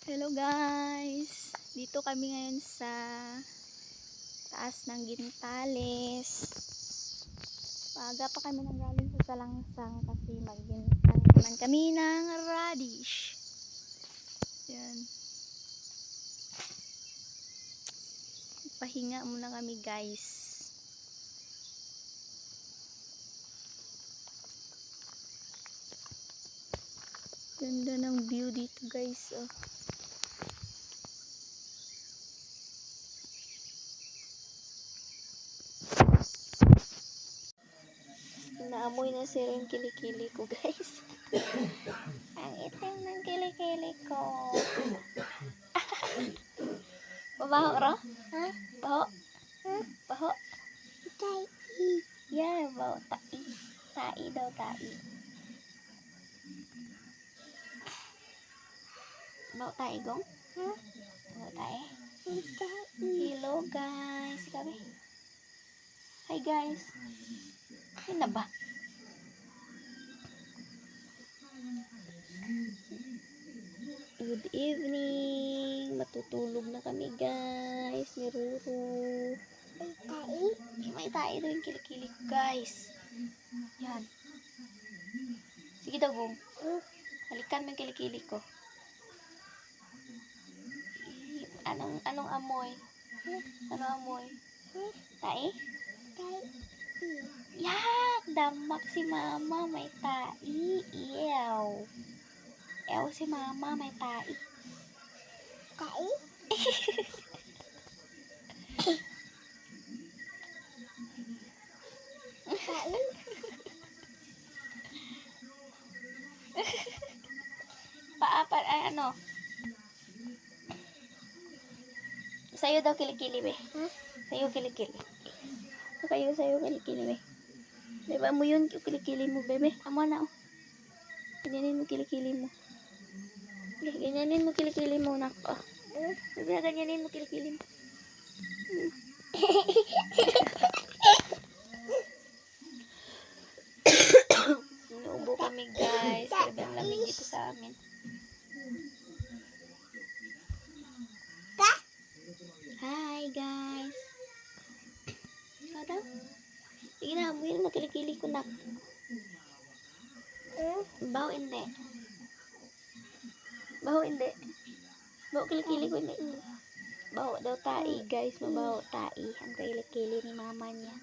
Hello guys! Dito kami ngayon sa taas ng Gintales. Maaga pa kami nanggaling sa Salangsang kasi maggintang naman kami ng radish. Yan. Pahinga muna kami guys. Ganda ng view dito guys. Oh. Naamoy na sir yung kilikili ko guys. Ang itim ng kilikili ko. Mabaho ro? Ha? Baho? Ha? Baho? Tai. Yeah, baho tai. Tai daw tai. Baho tai gong? Ha? Baho tai? Hello guys. Sabi. Hi guys. Yun na ba? Good evening. Matutulog na kami guys. Ni Ruru. May tae daw yung kilikili ko guys. Yan. Sige daw gong. Halikan mo yung kilikili ko. Anong amoy? Anong amoy? Tae? Yak! Damak si mama may tai. Ew. Ew si mama may tai. Tai? Tai? Paapat ay ano? Sa'yo daw kilikili be. Sa'yo kilikili. Sa'yo kilikili be. Diba mo yun kilikili mo bebe? Amo na oh. Ganyanin mo kilikili mo. Ganyanin mo kilikili mo nak. Oh. Bebe ganyanin mo kilikili mo. Inuubo kami guys. Grabe ang lamig dito sa amin. Hi guys. Kada? Sige na, buhin mo kilikili ko nak. Baho hindi. Baho hindi. Baho kilikili ko hindi. Baho daw tai guys. Mabaho tai. Ang kilikili ni mama niya.